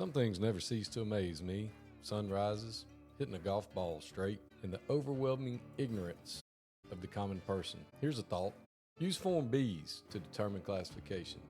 Some things never cease to amaze me. Sunrises, hitting a golf ball straight, and the overwhelming ignorance of the common person. Here's a thought. Use Form Bs to determine classification.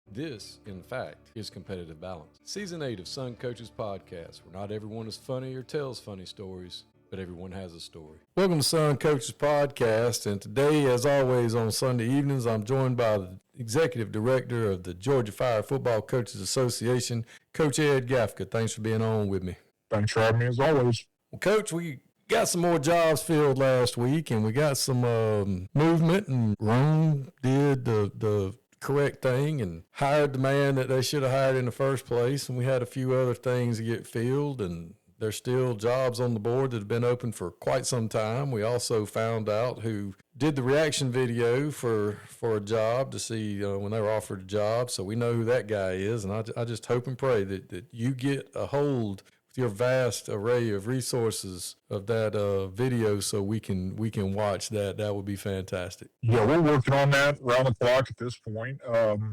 This, in fact, is competitive balance. Season 8 of Sun Coaches Podcast, where not everyone is funny or tells funny stories, but everyone has a story. Welcome to Sun Coaches Podcast, and today, as always on Sunday evenings, I'm joined by the Executive Director of the Georgia Fire Football Coaches Association, Coach Ed Gaffca. Thanks for being on with me. Thanks for having me, as always. Well, Coach, we got some more jobs filled last week, and we got some movement, and Rome did the correct thing and hired the man that they should have hired in the first place, and we had a few other things to get filled, and there's still jobs on the board that have been open for quite some time. We also found out who did the reaction video for a job to see when they were offered a job, so we know who that guy is, and I just hope and pray that you get a hold your vast array of resources of that video so we can watch that. That would be fantastic. Yeah, we're working on that around the clock at this point.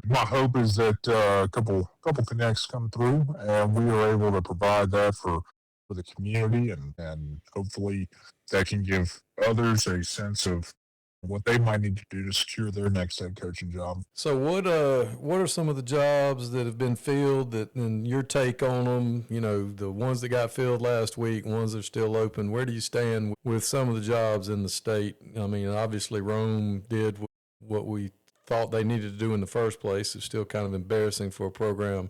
My hope is that a couple connects come through and we are able to provide that for the community, and hopefully that can give others a sense of what they might need to do to secure their next head coaching job. So what are some of the jobs that have been filled that, and your take on them, the ones that got filled last week, ones that are still open? Where do you stand with some of the jobs in the state? I mean, obviously Rome did what we thought they needed to do in the first place. It's still kind of embarrassing for a program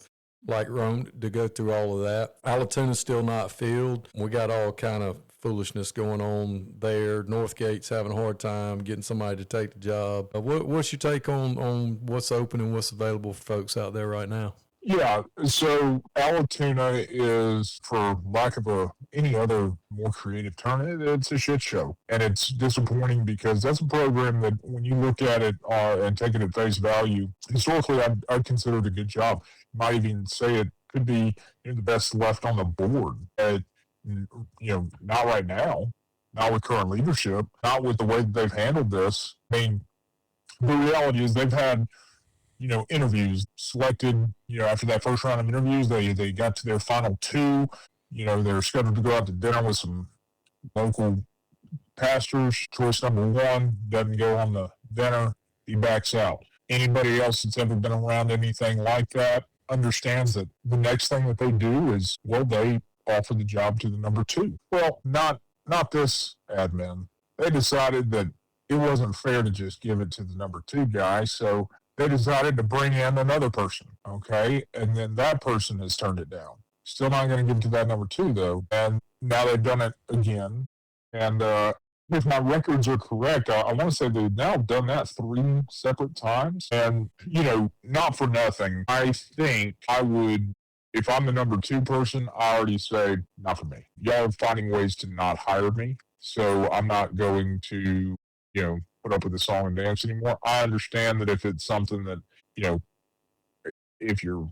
like Rome to go through all of that. Allatoon's still not filled. We got all kind of foolishness going on there. Northgate's having a hard time getting somebody to take the job. What's your take on what's open and what's available for folks out there right now? Yeah, so Allatoona is, for lack of any other more creative term, it's a shit show. And it's disappointing because that's a program that when you look at it and take it at face value, historically I'd consider it a good job. Might even say it could be the best left on the board. Not right now, not with current leadership, not with the way that they've handled this. I mean, the reality is they've had interviews selected, after that first round of interviews, they got to their final two. They're scheduled to go out to dinner with some local pastors. Choice number one doesn't go on the dinner. He backs out. Anybody else that's ever been around anything like that understands that the next thing that they do is, they offer the job to the number two. Well, not this admin. They decided that it wasn't fair to just give it to the number two guy, so they decided to bring in another person, okay? And then that person has turned it down. Still not going to give it to that number two, though. And now they've done it again. And if my records are correct, I want to say they've now done that 3 separate times. And, not for nothing, I think I would, if I'm the number two person, I already say, not for me. Y'all are finding ways to not hire me, so I'm not going to, put up with the song and dance anymore. I understand that if it's something that, if you're,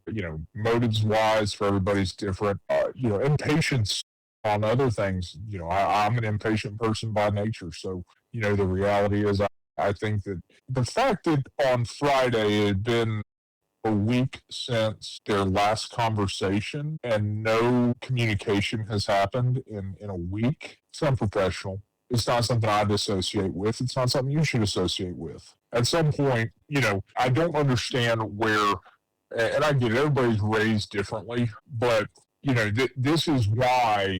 motives-wise for everybody's different, impatience on other things, I'm an impatient person by nature. So, the reality is I think that the fact that on Friday it had been a week since their last conversation and no communication has happened in a week, it's unprofessional. It's not something I'd associate with. It's not something you should associate with. At some point, I don't understand where, and I get it, everybody's raised differently, but this is why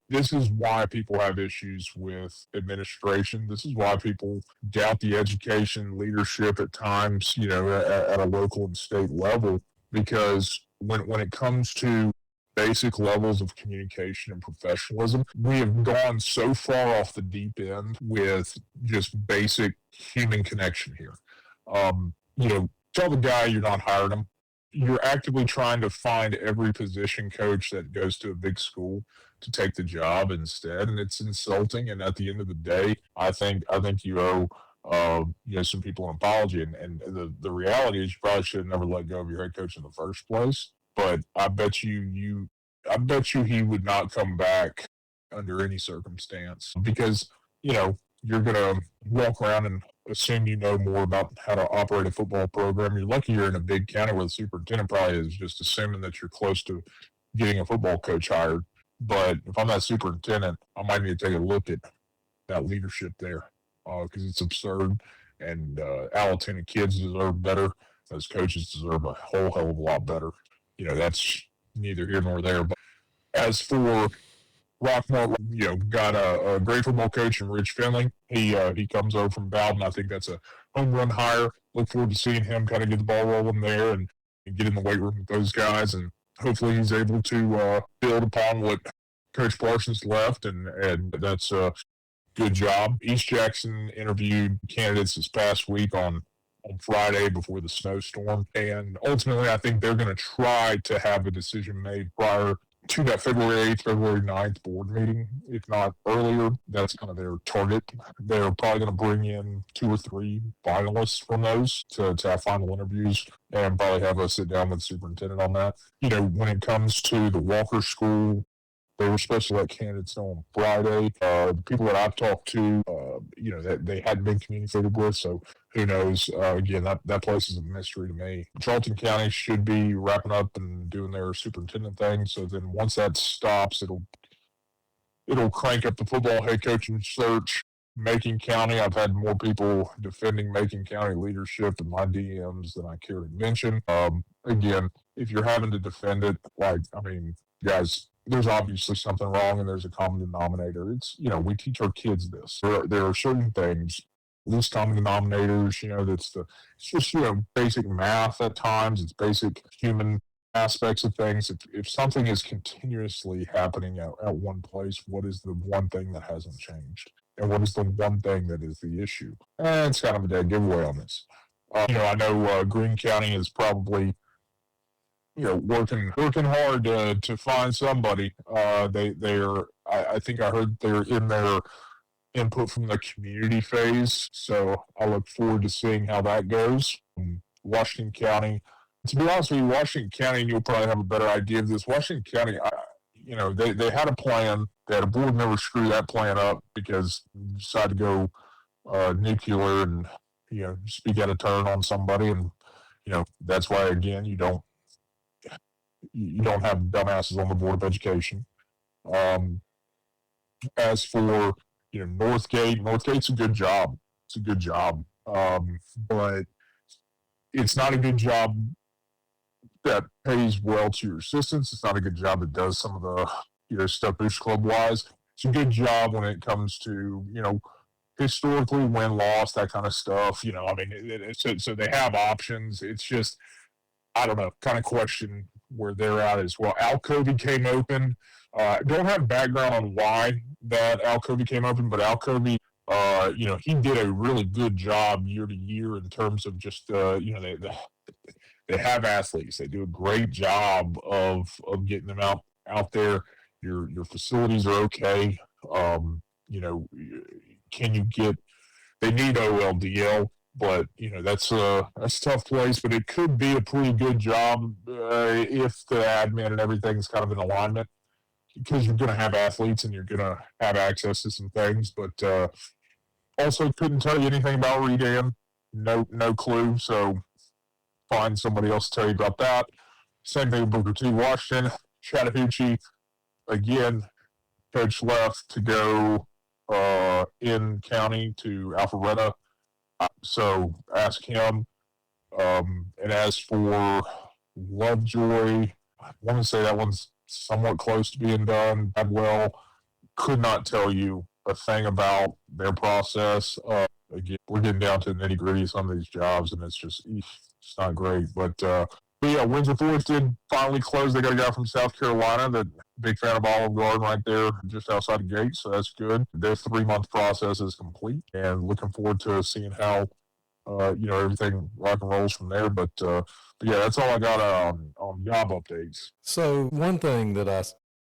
people have issues with administration. This is why people doubt the education leadership at times, at a local and state level, because when it comes to basic levels of communication and professionalism, we have gone so far off the deep end with just basic human connection here. Tell the guy you're not hiring him. You're actively trying to find every position coach that goes to a big school to take the job instead, and it's insulting. And at the end of the day, I think you owe some people an apology. And the reality is, you probably should have never let go of your head coach in the first place. But I bet you he would not come back under any circumstance, because you're gonna walk around and assume you know more about how to operate a football program. You're lucky you're in a big county where the superintendent probably is just assuming that you're close to getting a football coach hired. But if I'm that superintendent, I might need to take a look at that leadership there because it's absurd. And Alatina kids deserve better. Those coaches deserve a whole hell of a lot better. That's neither here nor there. But as for Rockmore, got a great football coach in Rich Finley. He comes over from Bowden. I think that's a home run hire. Look forward to seeing him kind of get the ball rolling there and get in the weight room with those guys. And hopefully he's able to build upon what Coach Parsons left, and that's a good job. East Jackson interviewed candidates this past week on Friday before the snowstorm, and ultimately I think they're going to try to have a decision made prior to that February 8th, February 9th board meeting, if not earlier. That's kind of their target. They're probably going to bring in 2 or 3 finalists from those to have final interviews and probably have a sit down with the superintendent on that. When it comes to the Walker School, they were supposed to let candidates know on Friday. The people that I've talked to, that they hadn't been communicated with, so who knows? Again, that place is a mystery to me. Charlton County should be wrapping up and doing their superintendent thing. So then once that stops, it'll crank up the football head coaching search. Macon County, I've had more people defending Macon County leadership in my DMs than I care to mention. Again, if you're having to defend it, guys, there's obviously something wrong and there's a common denominator. It's, we teach our kids this. There are certain things, least common denominators, it's just, basic math at times. It's basic human aspects of things. If something is continuously happening at one place, what is the one thing that hasn't changed? And what is the one thing that is the issue? And it's kind of a dead giveaway on this. I know Greene County is probably working hard to find somebody. They're I think I heard they're in their input from the community phase, so I look forward to seeing how that goes. Washington County, to be honest with you, Washington County, and you'll probably have a better idea of this. Washington County, they had a plan. They had a board member screw that plan up because they decided to go nuclear and speak out of turn on somebody, and that's why again you don't have dumbasses on the Board of Education. As for Northgate's a good job. It's a good job, but it's not a good job that pays well to your assistants. It's not a good job that does some of the stuff Boost Club wise. It's a good job when it comes to historically win loss, that kind of stuff. So they have options. It's just I don't know, kind of question where they're at as well. Alcovey came open. Don't have background on why that Alcovey came open, but Alcovey, he did a really good job year to year in terms of just, they have athletes. They do a great job of getting them out there. Your facilities are okay. Can you get? They need OLDL. But that's a tough place. But it could be a pretty good job if the admin and everything's kind of in alignment, because you're going to have athletes and you're going to have access to some things. But also couldn't tell you anything about Redan. No clue. So find somebody else to tell you about that. Same thing with Booker T. Washington, Chattahoochee. Again, coach left to go in county to Alpharetta. So ask him. And as for Lovejoy, I want to say that one's somewhat close to being done. Badwell, could not tell you a thing about their process. Again, we're getting down to the nitty gritty of some of these jobs, and it's not great. But yeah, Windsor Forest did finally close. They got a guy from South Carolina that big fan of Olive Garden right there just outside the gate, so that's good. Their 3-month process is complete, and looking forward to seeing how everything rock and rolls from there. But yeah, that's all I got on job updates. So one thing that I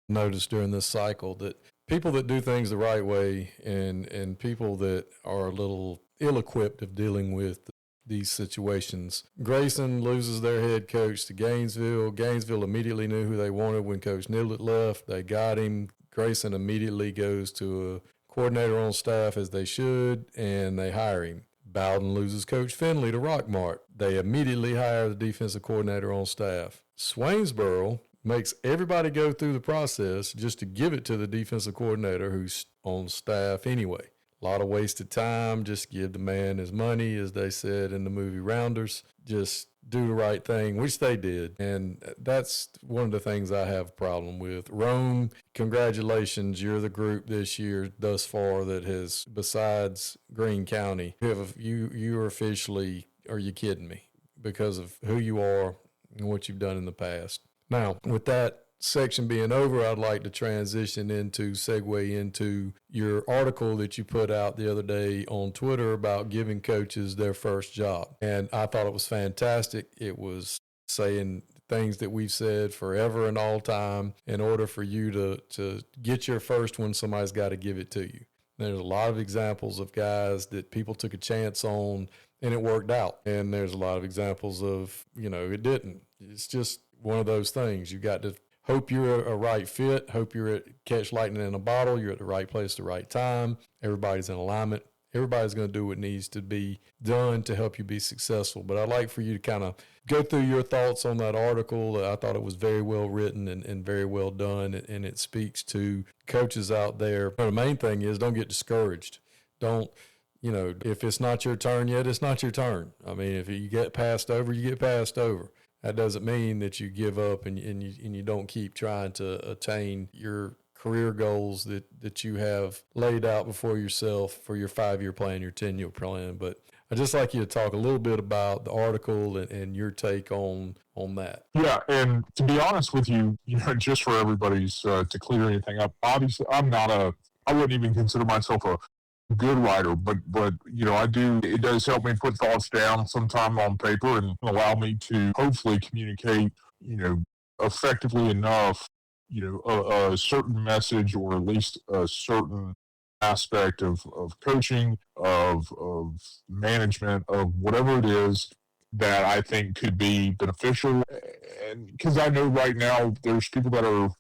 noticed during this cycle, that people that do things the right way and people that are a little ill-equipped of dealing with these situations. Grayson loses their head coach to Gainesville. Gainesville immediately knew who they wanted when Coach Niblett left. They got him. Grayson immediately goes to a coordinator on staff, as they should, and they hire him. Bowden loses Coach Finley to Rockmart. They immediately hire the defensive coordinator on staff. Swainsboro makes everybody go through the process just to give it to the defensive coordinator who's on staff anyway. A lot of wasted time. Just give the man his money, as they said in the movie Rounders. Just do the right thing, which they did. And that's one of the things I have a problem with. Rome, congratulations. You're the group this year thus far that has, besides Greene County, you are officially, are you kidding me? Because of who you are and what you've done in the past. Now, with that section being over, I'd like to segue into your article that you put out the other day on Twitter about giving coaches their first job. And I thought it was fantastic. It was saying things that we've said forever and all time. In order for you to get your first one, somebody's got to give it to you. There's a lot of examples of guys that people took a chance on and it worked out. And there's a lot of examples of, it didn't. It's just one of those things. You got to hope you're a right fit, hope you're at catch lightning in a bottle, you're at the right place at the right time, everybody's in alignment. Everybody's going to do what needs to be done to help you be successful. But I'd like for you to kind of go through your thoughts on that article. I thought it was very well written and very well done, and it speaks to coaches out there. But the main thing is don't get discouraged. Don't, if it's not your turn yet, it's not your turn. I mean, if you get passed over, you get passed over. That doesn't mean that you give up and you don't keep trying to attain your career goals that you have laid out before yourself for your 5-year plan, your 10-year plan. But I'd just like you to talk a little bit about the article and your take on that. Yeah, and to be honest with you, just for everybody's to clear anything up, obviously I wouldn't even consider myself a good writer, but it does help me put thoughts down sometime on paper and allow me to hopefully communicate effectively enough a certain message, or at least a certain aspect of coaching, of management, of whatever it is that I think could be beneficial. And because I know right now there's people that are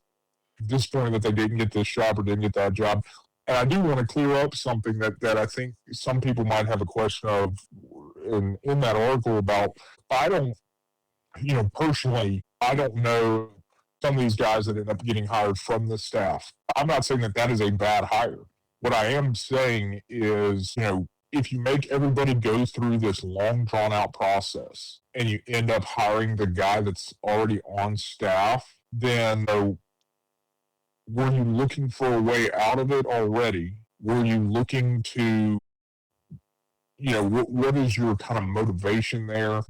disappointed that they didn't get this job or didn't get that job. And I do want to clear up something that I think some people might have a question of in that article about. I don't, personally, I don't know some of these guys that end up getting hired from the staff. I'm not saying that is a bad hire. What I am saying is, if you make everybody go through this long, drawn-out process and you end up hiring the guy that's already on staff, then were you looking for a way out of it already? Were you looking to, what is your kind of motivation there?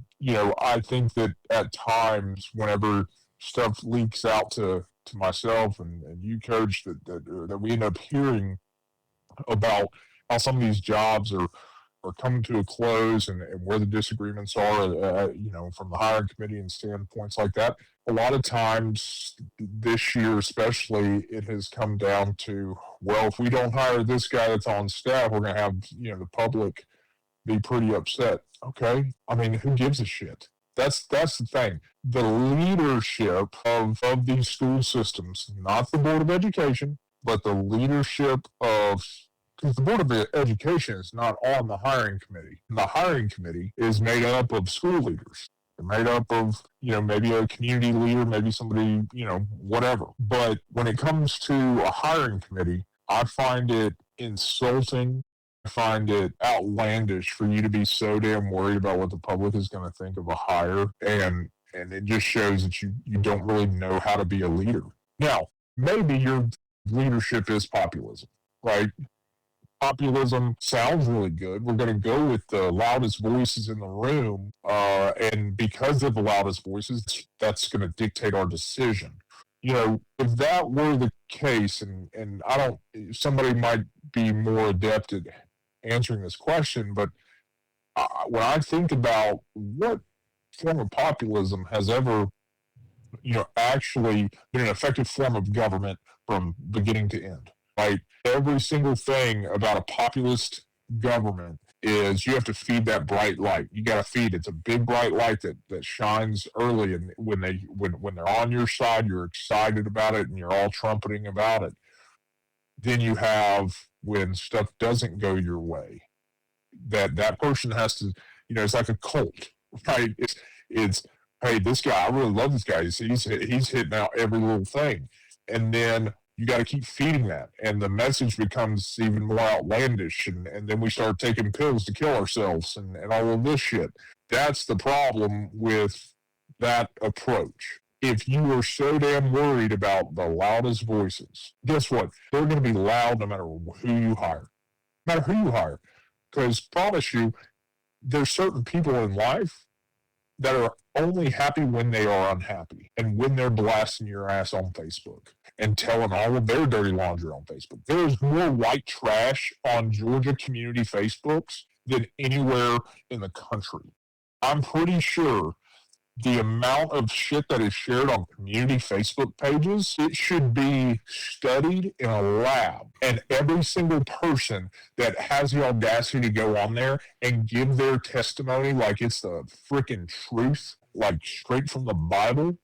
I think that at times, whenever stuff leaks out to myself and you, Coach, that we end up hearing about how some of these jobs are coming to a close and where the disagreements are, from the hiring committee and standpoints like that. A lot of times this year, especially, it has come down to, well, if we don't hire this guy that's on staff, we're going to have, the public be pretty upset. Okay. I mean, who gives a shit? That's the thing. The leadership of these school systems, not the Board of Education, but the leadership of, because the Board of Education is not on the hiring committee. The hiring committee is made up of school leaders. They're made up of, maybe a community leader, maybe somebody, whatever. But when it comes to a hiring committee, I find it insulting. I find it outlandish for you to be so damn worried about what the public is going to think of a hire. And it just shows that you don't really know how to be a leader. Now, maybe your leadership is populism, right? Populism sounds really good. We're going to go with the loudest voices in the room. And because of the loudest voices, that's going to dictate our decision. If that were the case, and somebody might be more adept at answering this question, but when I think about what form of populism has ever, actually been an effective form of government from beginning to end, right? Every single thing about a populist government is you have to feed that bright light. You got to feed. It's a big bright light that shines early, and when they're on your side, you're excited about it and you're all trumpeting about it. Then you have when stuff doesn't go your way, that person has to, it's like a cult, right? It's hey, this guy, I really love this guy. He's hitting out every little thing. And then you got to keep feeding that. And the message becomes even more outlandish. And then we start taking pills to kill ourselves and all of this shit. That's the problem with that approach. If you are so damn worried about the loudest voices, guess what? They're going to be loud no matter who you hire. No matter who you hire. Because promise you, there's certain people in life that are only happy when they are unhappy and when they're blasting your ass on Facebook and telling all of their dirty laundry on Facebook. There is more white trash on Georgia community Facebooks than anywhere in the country. I'm pretty sure the amount of shit that is shared on community Facebook pages, it should be studied in a lab. And every single person that has the audacity to go on there and give their testimony like it's the freaking truth, like straight from the Bible,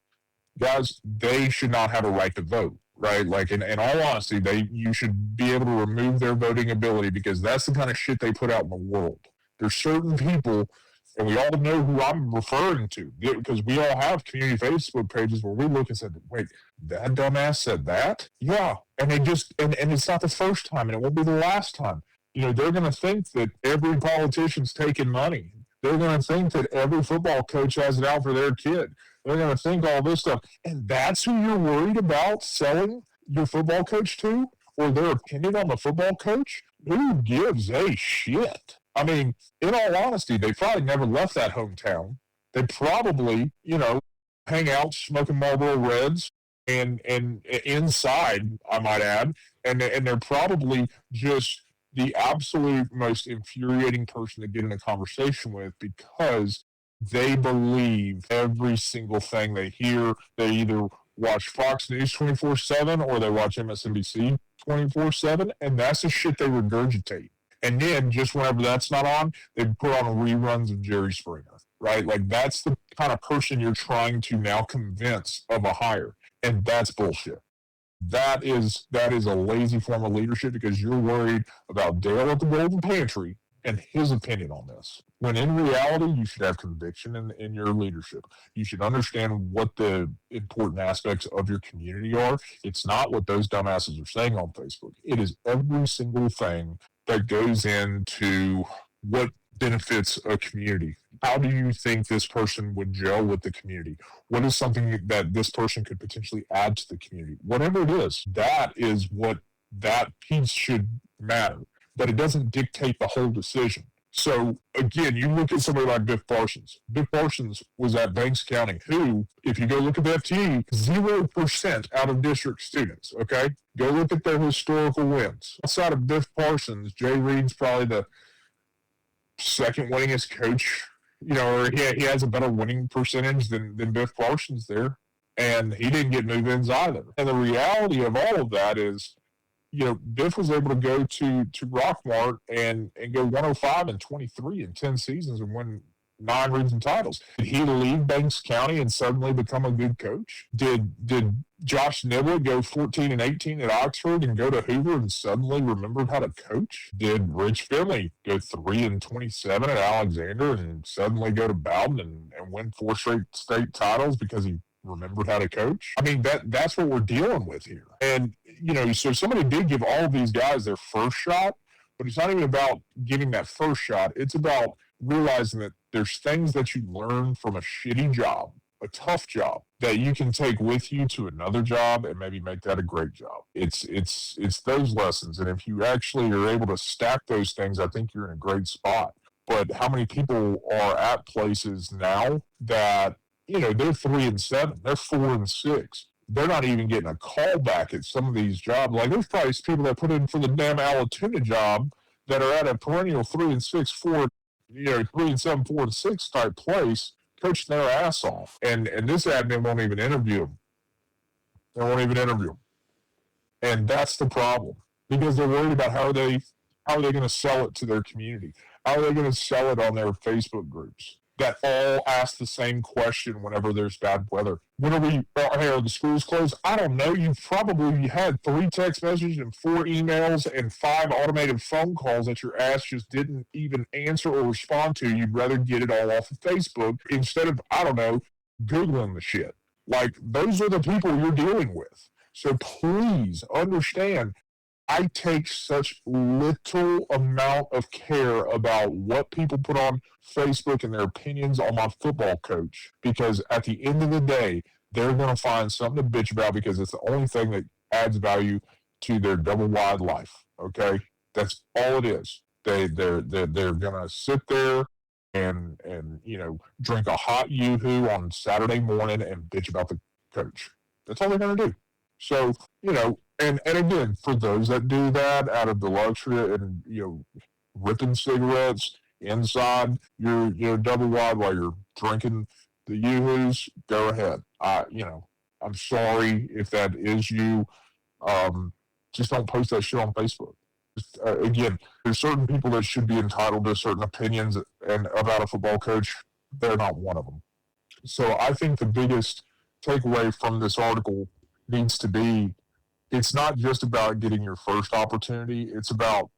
guys, they should not have a right to vote. Right? Like, in all honesty, you should be able to remove their voting ability because that's the kind of shit they put out in the world. There's certain people, and we all know who I'm referring to because we all have community Facebook pages where we look and said, wait, that dumbass said that? Yeah. And they just, and it's not the first time and it won't be the last time. You know, they're going to think that every politician's taking money. They're going to think that every football coach has it out for their kid. They're going to think all this stuff. And that's who you're worried about selling your football coach to or their opinion on the football coach? Who gives a shit? I mean, in all honesty, they probably never left that hometown. They probably, hang out smoking Marlboro Reds and inside, I might add, and they're probably just the absolute most infuriating person to get in a conversation with because they believe every single thing they hear. They either watch Fox News 24/7 or they watch MSNBC 24/7, and that's the shit they regurgitate. And then just whenever that's not on, they put on reruns of Jerry Springer, right? Like that's the kind of person you're trying to now convince of a hire. And that's bullshit. That is a lazy form of leadership because you're worried about Dale at the Golden Pantry and his opinion on this. When in reality, you should have conviction in your leadership. You should understand what the important aspects of your community are. It's not what those dumbasses are saying on Facebook. It is every single thing that goes into what benefits a community. How do you think this person would gel with the community? What is something that this person could potentially add to the community? Whatever it is, that is what that piece should matter. But it doesn't dictate the whole decision. So, again, you look at somebody like Biff Parsons. Biff Parsons was at Banks County, who, if you go look at the FTE, 0% out of district students, okay? Go look at their historical wins. Outside of Biff Parsons, Jay Reed's probably the second winningest coach, or he has a better winning percentage than Biff Parsons there. And he didn't get move-ins either. And the reality of all of that is, Biff was able to go to Rockmart and go 105-23 in 10 seasons and win 9 region titles. Did he leave Banks County and suddenly become a good coach? Did Josh Niblett go 14-18 at Oxford and go to Hoover and suddenly remembered how to coach? Did Rich Finley go 3-27 at Alexander and suddenly go to Bowden and win 4 straight state titles because he remembered how to coach? I mean, that's what we're dealing with here. And, so somebody did give all of these guys their first shot, but it's not even about giving that first shot. It's about realizing that there's things that you learn from a shitty job, a tough job, that you can take with you to another job and maybe make that a great job. It's those lessons. And if you actually are able to stack those things, I think you're in a great spot. But how many people are at places now that, they're 3-7, they're 4-6. They're not even getting a call back at some of these jobs. Like there's probably people that put in for the damn Alatoona job that are at a perennial 3-6, 4, 3-7, 4-6 type place, coaching their ass off. And this admin won't even interview them. They won't even interview them. And that's the problem because they're worried about how are they going to sell it to their community? How are they going to sell it on their Facebook groups that all ask the same question whenever there's bad weather? When are the schools closed? I don't know. You've probably had 3 text messages and 4 emails and 5 automated phone calls that your ass just didn't even answer or respond to. You'd rather get it all off of Facebook instead of, I don't know, Googling the shit. Like, those are the people you're dealing with. So please understand, I take such little amount of care about what people put on Facebook and their opinions on my football coach, because at the end of the day, they're going to find something to bitch about because it's the only thing that adds value to their double wide life. Okay, that's all it is. They're going to sit there and drink a hot yoo-hoo on Saturday morning and bitch about the coach. That's all they're going to do. So, and again, for those that do that out of the luxury and, ripping cigarettes inside your double wide while you're drinking the yoo-hoos, go ahead. I'm sorry if that is you. Just don't post that shit on Facebook. Again, there's certain people that should be entitled to certain opinions and about a football coach. They're not one of them. So I think the biggest takeaway from this article needs to be, it's not just about getting your first opportunity. It's about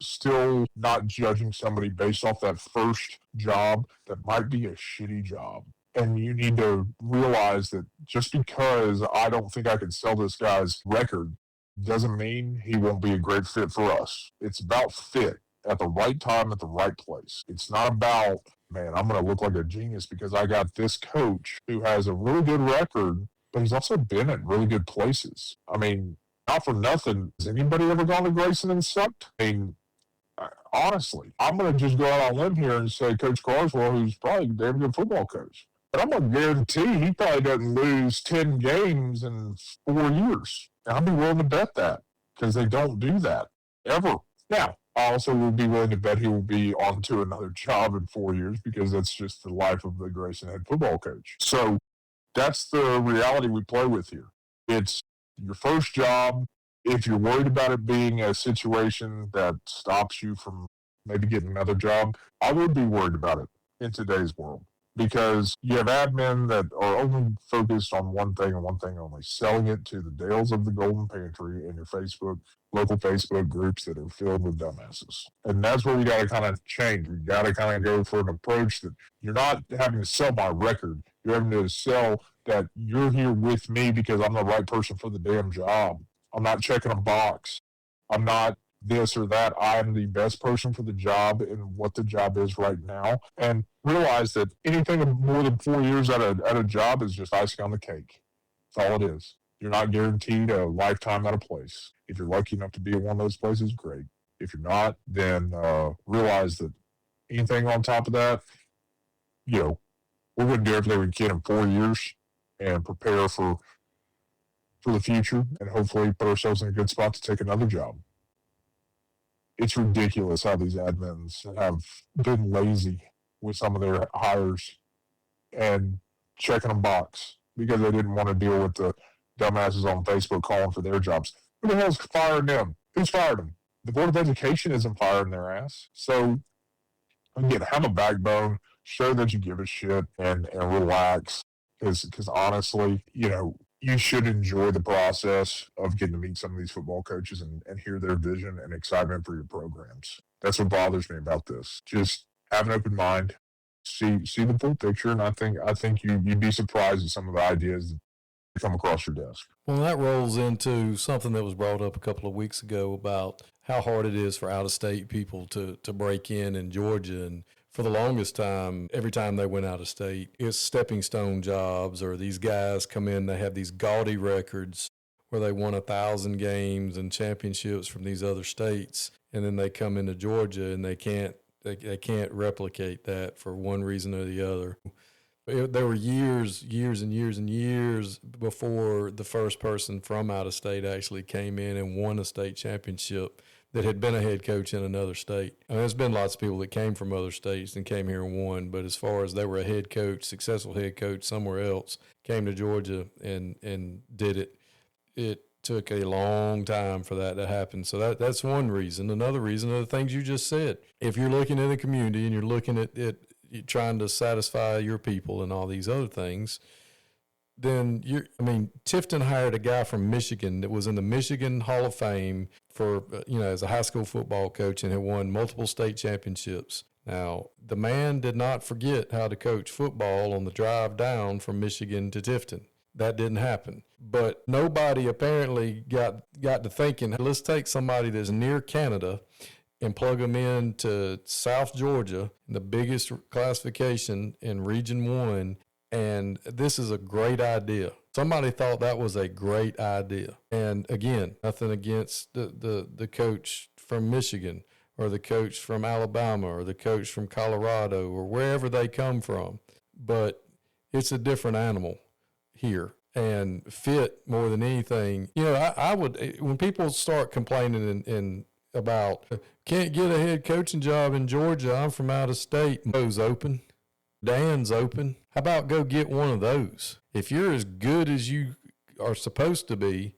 still not judging somebody based off that first job that might be a shitty job. And you need to realize that just because I don't think I can sell this guy's record doesn't mean he won't be a great fit for us. It's about fit at the right time at the right place. It's not about, man, I'm going to look like a genius because I got this coach who has a really good record, but he's also been at really good places. I mean, not for nothing. Has anybody ever gone to Grayson and sucked? I mean, honestly, I'm going to just go out on a limb here and say Coach Carswell, who's probably a damn good football coach. But I'm going to guarantee he probably doesn't lose 10 games in 4 years. And I'd be willing to bet that because they don't do that ever. Now, I also would be willing to bet he will be on to another job in 4 years because that's just the life of the Grayson head football coach. So that's the reality we play with here. It's your first job. If you're worried about it being a situation that stops you from maybe getting another job, I would be worried about it in today's world because you have admin that are only focused on one thing and one thing only, selling it to the Dales of the Golden Pantry and your local Facebook groups that are filled with dumbasses. And that's where we got to kind of change. We got to kind of go for an approach that you're not having to sell my record. You're having to sell that you're here with me because I'm the right person for the damn job. I'm not checking a box. I'm not this or that. I'm the best person for the job and what the job is right now. And realize that anything more than 4 years at a job is just icing on the cake. That's all it is. You're not guaranteed a lifetime at a place. If you're lucky enough to be at one of those places, great. If you're not, then realize that anything on top of that, we're going to do everything we can in 4 years and prepare for the future and hopefully put ourselves in a good spot to take another job. It's ridiculous how these admins have been lazy with some of their hires and checking a box because they didn't want to deal with the dumbasses on Facebook calling for their jobs. Who the hell's firing them? Who's fired them? The Board of Education isn't firing their ass. So, again, have a backbone, show that you give a shit, and relax. Because honestly, you should enjoy the process of getting to meet some of these football coaches and hear their vision and excitement for your programs. That's what bothers me about this. Just have an open mind, see the full picture, and I think you'd be surprised at some of the ideas that come across your desk. Well, that rolls into something that was brought up a couple of weeks ago about how hard it is for out-of-state people to break in Georgia. And for the longest time, every time they went out of state, it's stepping stone jobs, or these guys come in, they have these gaudy records where they won 1,000 games and championships from these other states, and then they come into Georgia and they can't replicate that for one reason or the other. There were years and years before the first person from out of state actually came in and won a state championship that had been a head coach in another state. I mean, there's been lots of people that came from other states and came here and won, but as far as they were a head coach, successful head coach somewhere else, came to Georgia and did it, it took a long time for that to happen. So that's one reason. Another reason are the things you just said. If you're looking at the community and you're looking at it, trying to satisfy your people and all these other things, then Tifton hired a guy from Michigan that was in the Michigan Hall of Fame for, as a high school football coach and had won multiple state championships. Now, the man did not forget how to coach football on the drive down from Michigan to Tifton. That didn't happen. But nobody apparently got to thinking, let's take somebody that's near Canada and plug them into South Georgia, the biggest classification in Region 1, and this is a great idea. Somebody thought that was a great idea. And again, nothing against the coach from Michigan or the coach from Alabama or the coach from Colorado or wherever they come from. But it's a different animal here, and fit more than anything. You know, I would, when people start complaining and about can't get a head coaching job in Georgia, I'm from out of state. Mo's open. Dan's open. How about go get one of those? If you're as good as you are supposed to be,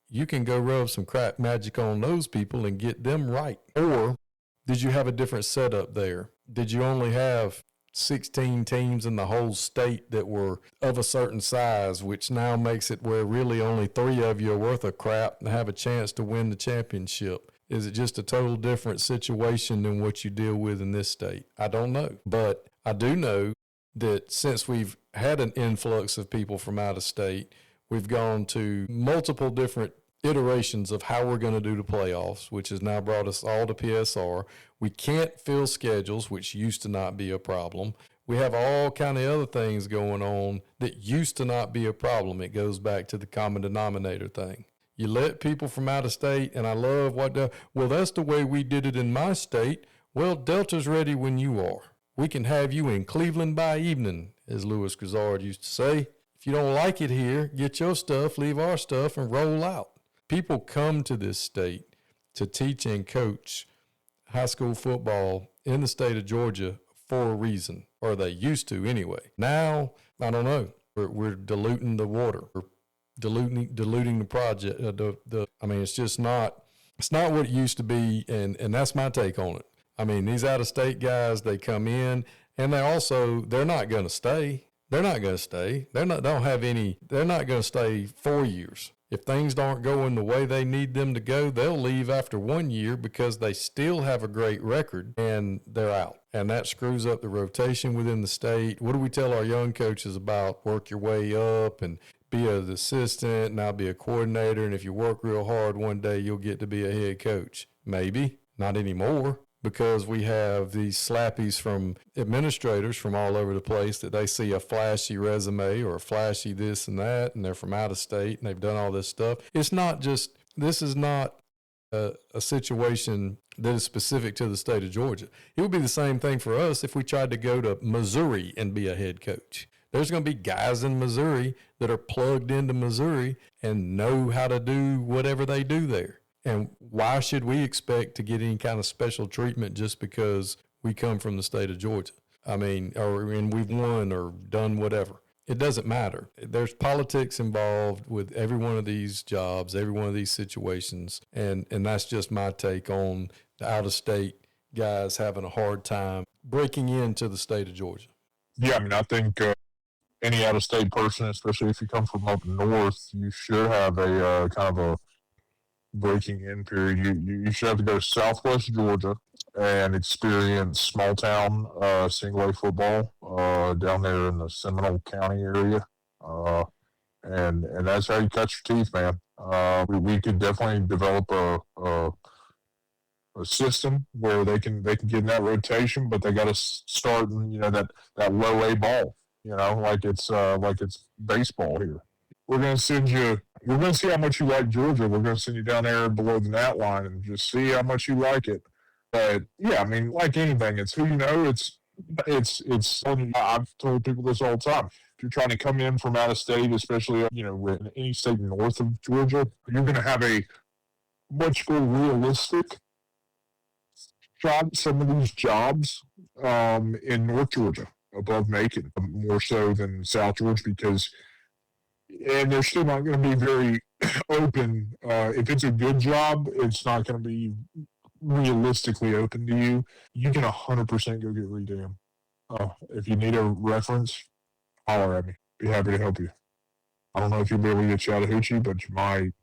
you can go rub some crack magic on those people and get them right. Or did you have a different setup there? Did you only have 16 teams in the whole state that were of a certain size, which now makes it where really only 3 of you are worth a crap and have a chance to win the championship? Is it just a total different situation than what you deal with in this state? I don't know. But I do know that since we've had an influx of people from out of state, we've gone to multiple different iterations of how we're going to do the playoffs, which has now brought us all to PSR. We can't fill schedules, which used to not be a problem. We have all kind of other things going on that used to not be a problem. It goes back to the common denominator thing. You let people from out of state, and I love well, that's the way we did it in my state. Well, Delta's ready when you are. We can have you in Cleveland by evening, as Louis Grizzard used to say. If you don't like it here, get your stuff, leave our stuff, and roll out. People come to this state to teach and coach high school football in the state of Georgia for a reason, or they used to anyway. Now, I don't know. We're diluting the water. We're diluting the project. I mean, it's just not. It's not what it used to be, and that's my take on it. I mean, these out-of-state guys, they come in, and they're not going to stay. They're not going to stay. They're not going to stay 4 years. If things aren't going the way they need them to go, they'll leave after 1 year because they still have a great record and they're out. And that screws up the rotation within the state. What do we tell our young coaches about? Work your way up and be an assistant, and I'll be a coordinator. And if you work real hard, one day you'll get to be a head coach. Maybe, not anymore. Because we have these slappies from administrators from all over the place that they see a flashy resume or a flashy this and that, and they're from out of state and they've done all this stuff. It's not just, this is not a situation that is specific to the state of Georgia. It would be the same thing for us if we tried to go to Missouri and be a head coach. There's going to be guys in Missouri that are plugged into Missouri and know how to do whatever they do there. And why should we expect to get any kind of special treatment just because we come from the state of Georgia? I mean, and we've won or done whatever. It doesn't matter. There's politics involved with every one of these jobs, every one of these situations. And that's just my take on the out-of-state guys having a hard time breaking into the state of Georgia. Yeah, I mean, I think any out-of-state person, especially if you come from up north, you should have a kind of a breaking in period. You should have to go to Southwest Georgia and experience small town single A football down there in the Seminole County area, and that's how you cut your teeth, man. We could definitely develop a system where they can get in that rotation, but they got to start in that low A ball, like it's baseball here. We're going to send you. We're going to see how much you like Georgia. We're going to send you down there below the gnat line and just see how much you like it. But yeah, I mean, like anything, it's who you know. It's. I've told people this all the time. If you're trying to come in from out of state, especially in any state north of Georgia, you're going to have a much more realistic shot at some of these jobs in North Georgia above Macon, more so than South Georgia, because. And they're still not going to be very open. If it's a good job, it's not going to be realistically open to you. You can 100% go get redam. If you need a reference, holler at me. Be happy to help you. I don't know if you'll be able to get Chattahoochee, but you might.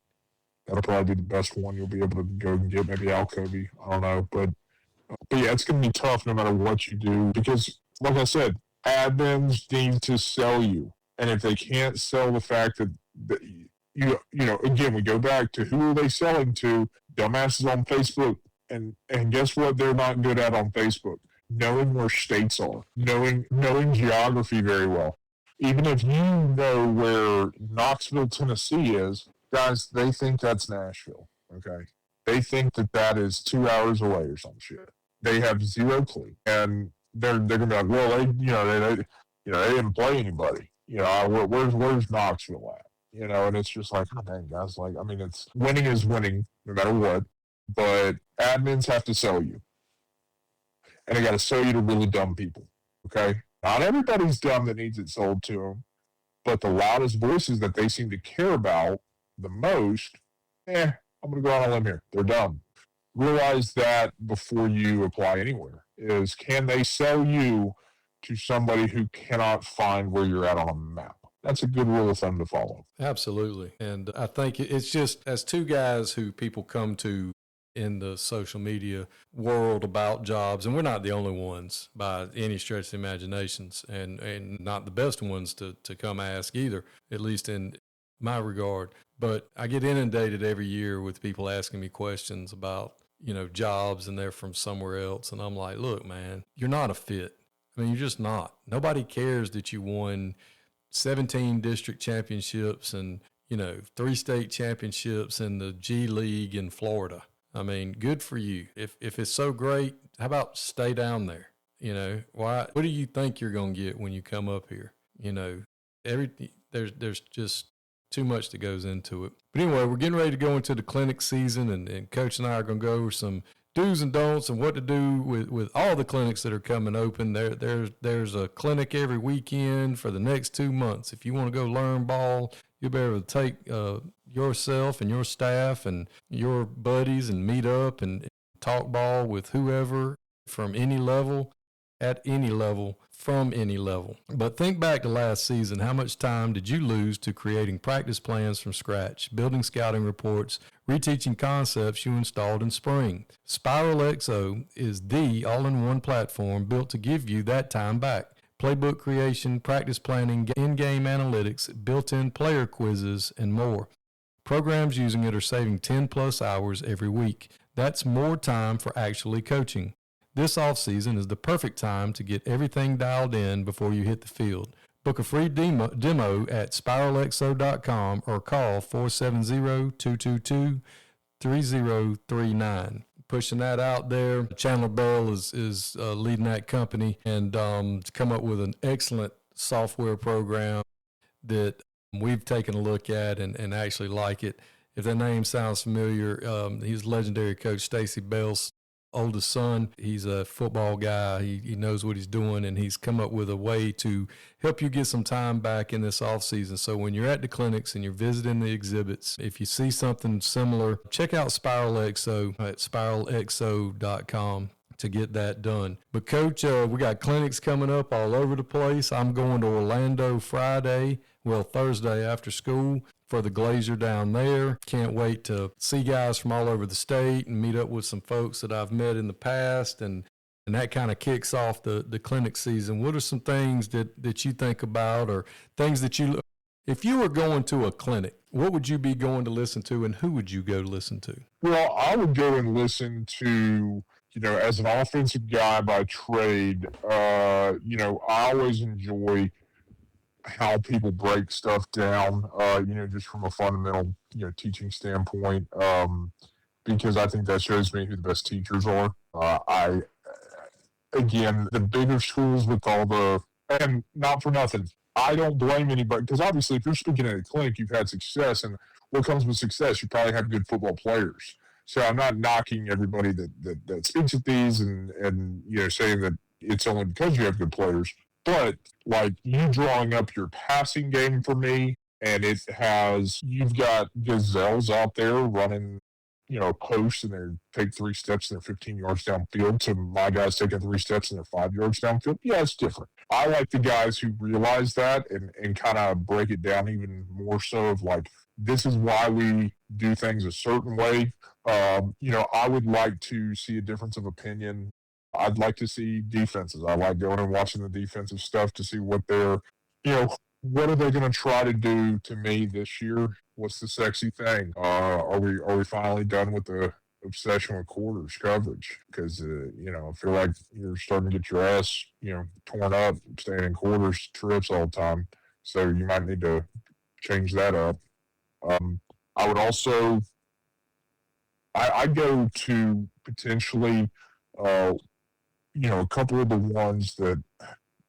That'll probably be the best one you'll be able to go and get. Maybe Alcovey. I don't know. But But yeah, it's going to be tough no matter what you do because, like I said, admins need to sell you. And if they can't sell the fact that again, we go back to who are they selling to? Dumbasses on Facebook. And guess what they're not good at on Facebook? Knowing where states are, knowing geography very well. Even if you know where Knoxville, Tennessee is, guys, they think that's Nashville. Okay. They think that is 2 hours away or some shit. They have zero clue, and they're gonna be like, well, they didn't play anybody. Where's Knoxville at? And it's just like, oh, dang, guys, like, I mean, it's winning is winning no matter what, but admins have to sell you, and they got to sell you to really dumb people. Okay, not everybody's dumb that needs it sold to them, but the loudest voices that they seem to care about the most, I'm gonna go out on a limb here. They're dumb. Realize that before you apply anywhere is, can they sell you to somebody who cannot find where you're at on a map? That's a good rule of thumb to follow. Absolutely. And I think it's just, as two guys who people come to in the social media world about jobs, and we're not the only ones by any stretch of the imaginations, and not the best ones to come ask either, at least in my regard. But I get inundated every year with people asking me questions about, jobs, and they're from somewhere else. And I'm like, look, man, you're not a fit. I mean, you're just not. Nobody cares that you won 17 district championships and, 3 state championships in the G League in Florida. I mean, good for you. If it's so great, how about stay down there? What do you think you're going to get when you come up here? There's just too much that goes into it. But anyway, we're getting ready to go into the clinic season, and Coach and I are going to go over some do's and don'ts and what to do with all the clinics that are coming open. There's a clinic every weekend for the next 2 months. If you want to go learn ball, you'll be able to take yourself and your staff and your buddies and meet up and talk ball with whoever from any level, at any level, from any level. But think back to last season. How much time did you lose to creating practice plans from scratch, building scouting reports, reteaching concepts you installed in spring? Spiral XO is the all-in-one platform built to give you that time back. Playbook creation, practice planning, in-game analytics, built-in player quizzes, and more. Programs using it are saving 10-plus hours every week. That's more time for actually coaching. This off-season is the perfect time to get everything dialed in before you hit the field. Book a free demo at spiralxo.com or call 470-222-3039. Pushing that out there. Chandler Bell is leading that company, and to come up with an excellent software program that we've taken a look at and actually like it. If that name sounds familiar, he's legendary coach Stacy Bell's oldest son. He's a football guy. He knows what he's doing, and he's come up with a way to help you get some time back in this off season. So when you're at the clinics and you're visiting the exhibits, if you see something similar, check out Spiral XO at spiralxo.com to get that done. But Coach, we got clinics coming up all over the place. I'm going to Orlando Thursday after school for the Glazier down there. Can't wait to see guys from all over the state and meet up with some folks that I've met in the past, and that kind of kicks off the clinic season. What are some things that you think about, or things that if you were going to a clinic, what would you be going to listen to, and who would you go to listen to? Well, I would go and listen to, as an offensive guy by trade, I always enjoy how people break stuff down, just from a fundamental, teaching standpoint, because I think that shows me who the best teachers are. Again, the bigger schools with and not for nothing, I don't blame anybody, because obviously if you're speaking at a clinic, you've had success, and what comes with success, you probably have good football players. So I'm not knocking everybody that speaks at these and saying that it's only because you have good players. But like you drawing up your passing game for me, and you've got gazelles out there running, posts, and they take 3 steps and they're 15 yards downfield to my guys taking 3 steps and they're 5 yards downfield. Yeah, it's different. I like the guys who realize that and kind of break it down even more so of like, this is why we do things a certain way I would like to see a difference of opinion. I'd like to see defenses. I like going and watching the defensive stuff to see what they're, what are they going to try to do to me this year? What's the sexy thing? Are we finally done with the obsession with quarters coverage? Because I feel like you're starting to get your ass torn up staying in quarters trips all the time. So you might need to change that up. I would also I go to potentially, a couple of the ones that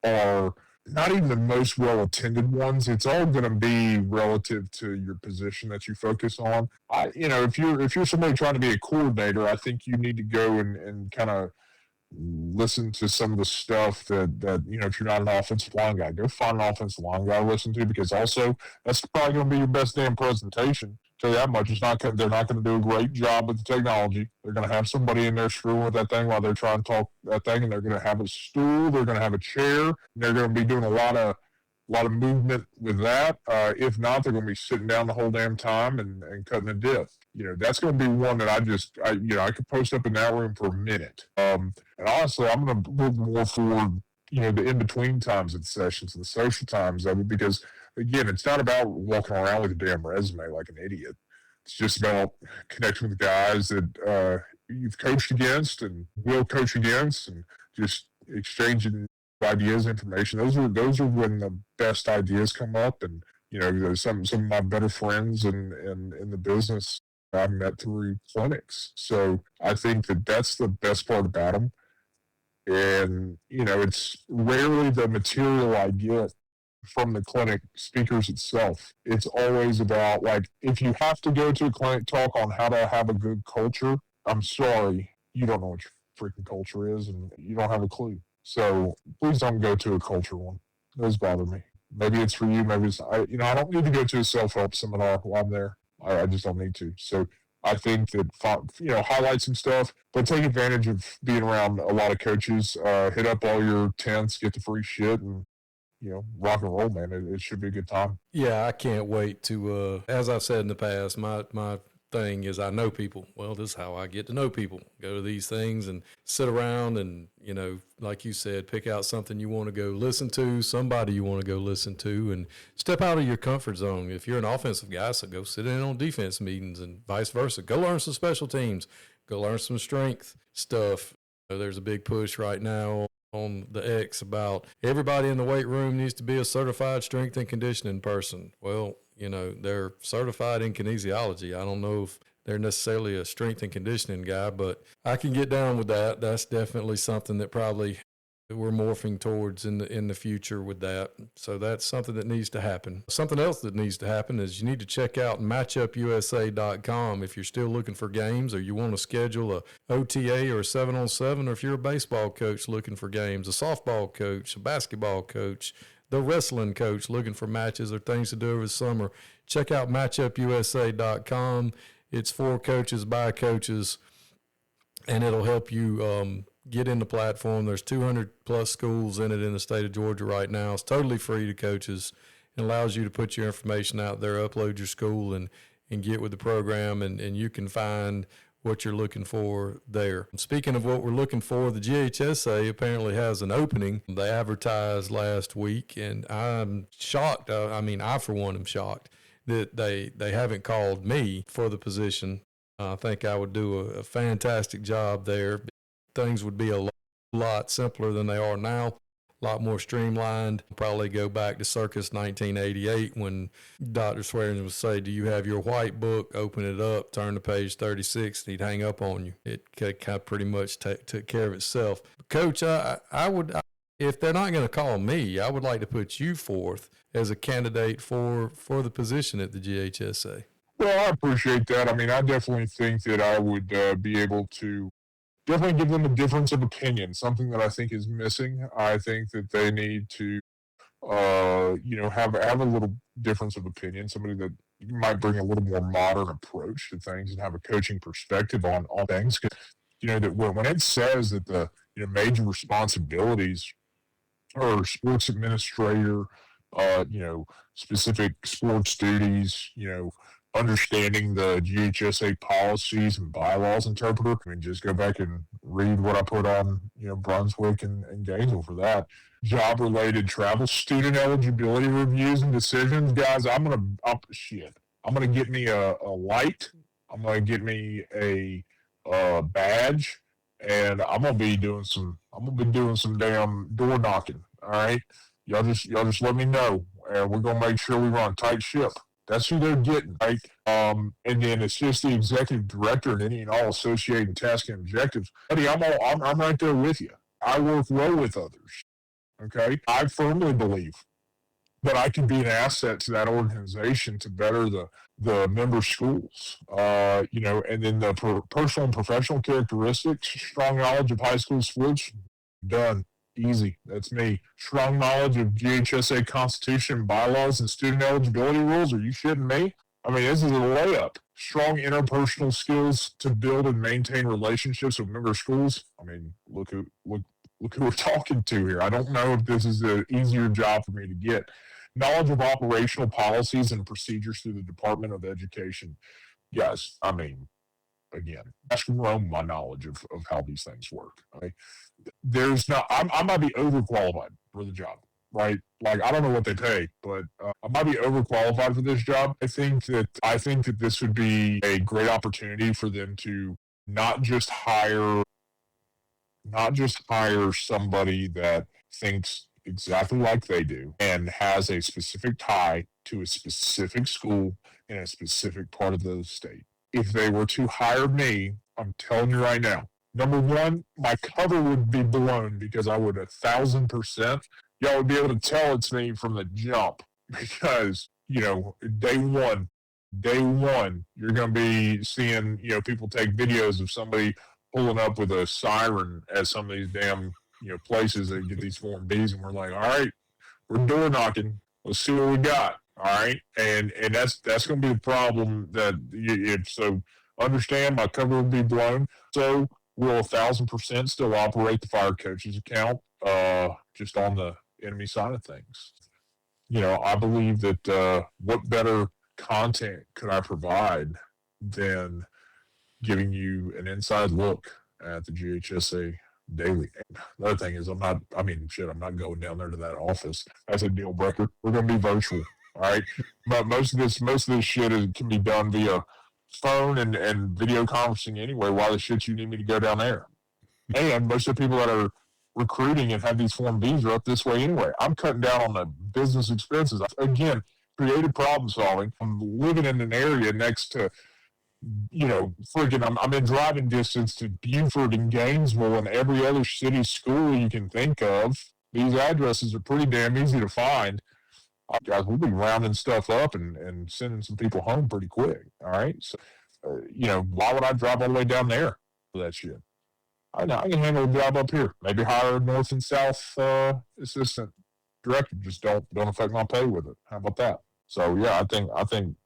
are not even the most well attended ones. It's all going to be relative to your position that you focus on. If you're somebody trying to be a coordinator, I think you need to go and kind of listen to some of the stuff that if you're not an offensive line guy, go find an offensive line guy to listen to, because also that's probably going to be your best damn presentation. Tell you that much. They're not going to do a great job with the technology. They're going to have somebody in there screwing with that thing while they're trying to talk that thing, and they're going to have a stool. They're going to have a chair. And they're going to be doing a lot of movement with that. If not, they're going to be sitting down the whole damn time and cutting a dip. That's going to be one that I could post up in that room for a minute. And honestly, I'm going to look more for, the in-between times of the sessions and the social times of it, because, again, it's not about walking around with a damn resume like an idiot. It's just about connecting with the guys that you've coached against and will coach against, and just exchanging ideas, information. Those are when the best ideas come up. And some of my better friends in the business I've met through clinics. So I think that's the best part about them. And it's rarely the material I get from the clinic speakers itself. It's always about, like, if you have to go to a clinic talk on how to have a good culture, I'm sorry, you don't know what your freaking culture is, and you don't have a clue. So please don't go to a culture one. Those bother me. Maybe it's for you. Maybe it's I don't need to go to a self-help seminar while I'm there. I just don't need to. So I think that highlight some stuff, but take advantage of being around a lot of coaches. Hit up all your tents, get the free shit, and rock and roll, man. It should be a good time. Yeah, I can't wait to. As I've said in the past, my thing is I know people. Well, this is how I get to know people. Go to these things and sit around and, like you said, pick out something you want to go listen to, somebody you want to go listen to, and step out of your comfort zone. If you're an offensive guy, so go sit in on defense meetings, and vice versa. Go learn some special teams. Go learn some strength stuff. There's a big push right now on the X about everybody in the weight room needs to be a certified strength and conditioning person. Well, they're certified in kinesiology. I don't know if they're necessarily a strength and conditioning guy, but I can get down with that. That's definitely something that probably we're morphing towards in the future with that. So that's something that needs to happen. Something else that needs to happen is you need to check out matchupusa.com if you're still looking for games, or you want to schedule a OTA or a 7-on-7, or if you're a baseball coach looking for games, a softball coach, a basketball coach, the wrestling coach looking for matches or things to do over the summer. Check out matchupusa.com. It's for coaches by coaches, and it'll help you get in the platform. There's 200 plus schools in it in the state of Georgia right now. It's totally free to coaches. It allows you to put your information out there, upload your school, and get with the program, and you can find what you're looking for there. Speaking of what we're looking for, the GHSA apparently has an opening. They advertised last week, and I'm shocked. I, for one, am shocked that they haven't called me for the position. I think I would do a fantastic job there. Things would be a lot simpler than they are now, a lot more streamlined. Probably go back to circus 1988 when Dr. Swearingen would say, "Do you have your white book? Open it up, turn to page 36, and he'd hang up on you." It kind of pretty much took care of itself. Coach, I would, if they're not going to call me, I would like to put you forth as a candidate for the position at the GHSA. Well, I appreciate that. I mean, I definitely think that I would be able to definitely give them a difference of opinion, something that I think is missing. I think that they need to, have a little difference of opinion, somebody that might bring a little more modern approach to things and have a coaching perspective on things. That when it says that the major responsibilities are sports administrator, specific sports duties, understanding the GHSA policies and bylaws interpreter. I mean, just go back and read what I put on, Brunswick and Gainesville for that. Job-related travel, student eligibility reviews and decisions. Guys, I'm gonna get me a light. I'm gonna get me a badge, and I'm gonna be doing some damn door knocking. All right, y'all just let me know, and we're gonna make sure we run a tight ship. That's who they're getting, right? And then it's just the executive director and any and all associated tasks and objectives. Buddy, I'm right there with you. I work well with others. Okay, I firmly believe that I can be an asset to that organization to better the member schools. And then the personal and professional characteristics, strong knowledge of high school sports, done. Easy. That's me. Strong knowledge of GHSA Constitution, bylaws, and student eligibility rules. Are you shitting me? I mean, this is a layup. Strong interpersonal skills to build and maintain relationships with member schools. I mean, look who we're talking to here. I don't know if this is an easier job for me to get. Knowledge of operational policies and procedures through the Department of Education. Yes, I mean, again, ask Rome my knowledge of how these things work. Okay? I might be overqualified for the job, right? Like, I don't know what they pay, but I might be overqualified for this job. I think that this would be a great opportunity for them to not just hire somebody that thinks exactly like they do and has a specific tie to a specific school in a specific part of the state. If they were to hire me, I'm telling you right now, number one, my cover would be blown because I would 1,000%. Y'all would be able to tell it's me from the jump because, day one, you're going to be seeing, people take videos of somebody pulling up with a siren at some of these damn, places that get these Form Bs, and we're like, all right, we're door knocking. Let's see what we got. All right, and that's going to be the problem. So understand my cover will be blown. So we'll 1,000% still operate the fire coach's account, just on the enemy side of things. I believe that what better content could I provide than giving you an inside look at the GHSA daily. And the other thing is I'm not going down there to that office. That's a deal breaker. We're going to be virtual. All right. But most of this shit can be done via phone and video conferencing anyway. Why the shit you need me to go down there? And most of the people that are recruiting and have these Form Bs are up this way anyway. I'm cutting down on the business expenses. Again, creative problem solving. I'm living in an area next to, I'm in driving distance to Beaufort and Gainesville and every other city school you can think of. These addresses are pretty damn easy to find. Guys, we'll be rounding stuff up and sending some people home pretty quick. All right. So, why would I drive all the way down there for that shit? I can handle the job up here. Maybe hire a north and south assistant director. Just don't affect my pay with it. How about that? So yeah, I think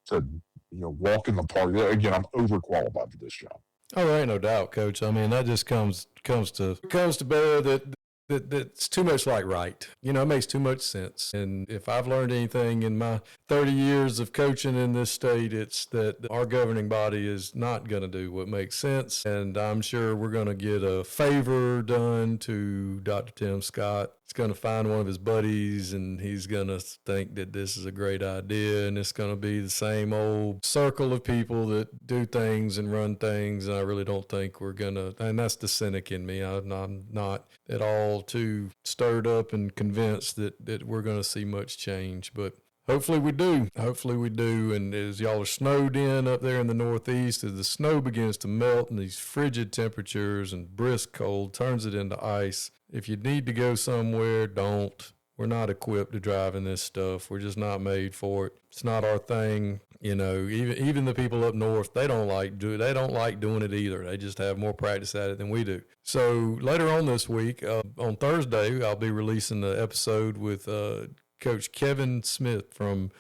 to walk in the park. Again, I'm overqualified for this job. Oh, there ain't no doubt, Coach. I mean, that just comes to bear that's too much like right. It makes too much sense. And if I've learned anything in my 30 years of coaching in this state, it's that our governing body is not going to do what makes sense. And I'm sure we're going to get a favor done to Dr. Tim Scott. He's going to find one of his buddies and he's going to think that this is a great idea. And it's going to be the same old circle of people that do things and run things. And I really don't think we're going to, and that's the cynic in me. I'm not at all too stirred up and convinced that we're going to see much change. But hopefully we do. And as y'all are snowed in up there in the Northeast, as the snow begins to melt and these frigid temperatures and brisk cold turns it into ice, if you need to go somewhere, don't. We're not equipped to drive in this stuff. We're just not made for it. It's not our thing. Even the people up north, they don't like doing it either. They just have more practice at it than we do. So later on this week, on Thursday, I'll be releasing the episode with Coach Kevin Swift from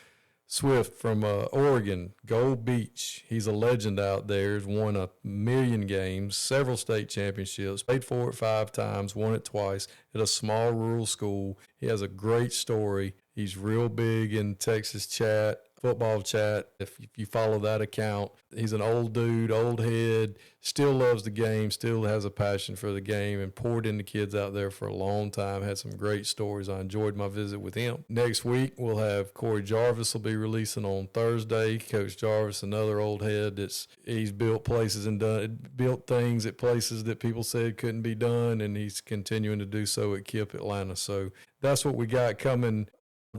Oregon, Gold Beach. He's a legend out there. He's won 1 million games, several state championships, played for it 5 times, won it twice at a small rural school. He has a great story. He's real big in Texas chat. Football Chat. If you follow that account, he's an old dude, old head, still loves the game, still has a passion for the game, and poured into kids out there for a long time. Had some great stories. I enjoyed my visit with him. Next week, we'll have Corey Jarvis will be releasing on Thursday. Coach Jarvis, another old head he's built places and built things at places that people said couldn't be done, and he's continuing to do so at KIPP Atlanta. So that's what we got coming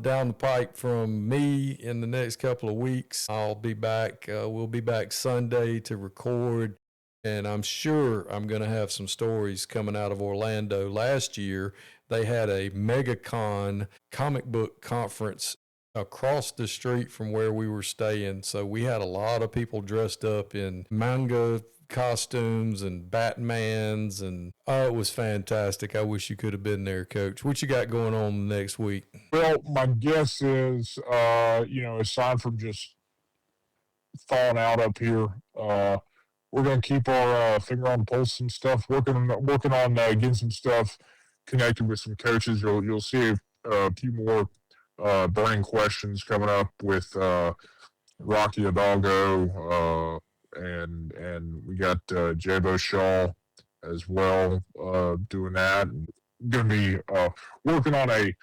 down the pike from me in the next couple of weeks. I'll be back. We'll be back Sunday to record, and I'm sure I'm going to have some stories coming out of Orlando. Last year, they had a MegaCon comic book conference across the street from where we were staying. So we had a lot of people dressed up in manga costumes and Batmans, and it was fantastic. I wish you could have been there, Coach. What you got going on next week? Well, my guess is, aside from just thawing out up here, we're going to keep our finger on the pulse and stuff, working on getting some stuff connected with some coaches. You'll see a few more burning questions coming up with Rocky Hidalgo, and we got Jabo Shaw as well doing that. Going to be working on a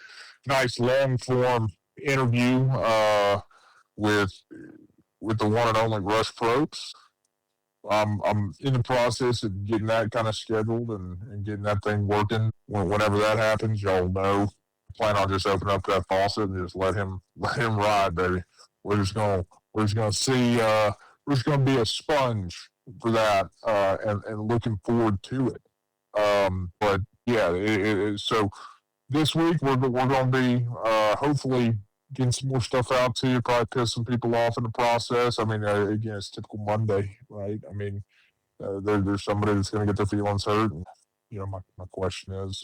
nice long form interview with the one and only Russ Probst. I'm in the process of getting that kind of scheduled and getting that thing working. Whenever that happens, y'all know. Plan on just opening up that faucet and just let him ride, baby. We're just gonna see. We're just gonna be a sponge for that, and looking forward to it. But yeah, so this week we're gonna be hopefully getting some more stuff out to you. Probably piss some people off in the process. I mean, again, it's typical Monday, right? I mean, there's somebody that's gonna get their feelings hurt. And, my question is,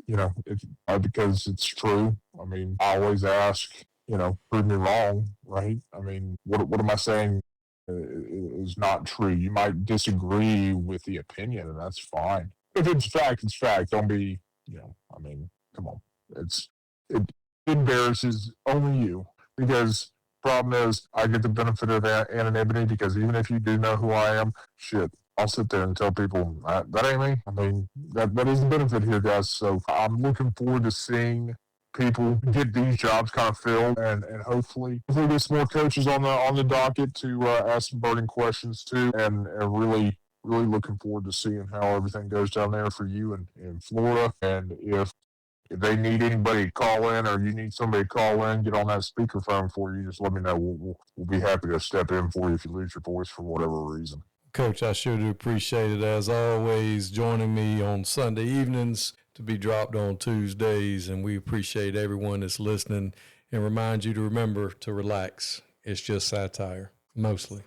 if because it's true. I mean, I always ask, prove me wrong, right? I mean, what am I saying is not true? You might disagree with the opinion, and that's fine. If it's fact, it's fact. Don't be, I mean, come on. It embarrasses only you, because problem is I get the benefit of anonymity, because even if you do know who I am, shit, I'll sit there and tell people that ain't me. I mean, that is the benefit here, guys. So I'm looking forward to seeing people get these jobs kind of filled, and hopefully get some more coaches on the docket to ask some burning questions too, and really looking forward to seeing how everything goes down there for you in Florida. And if they need anybody to call in, or you need somebody to call in, get on that speakerphone for you, just let me know. We'll be happy to step in for you if you lose your voice for whatever reason. Coach, I sure do appreciate it, as always, joining me on Sunday evenings to be dropped on Tuesdays, and we appreciate everyone that's listening, and remind you to remember to relax. It's just satire, mostly.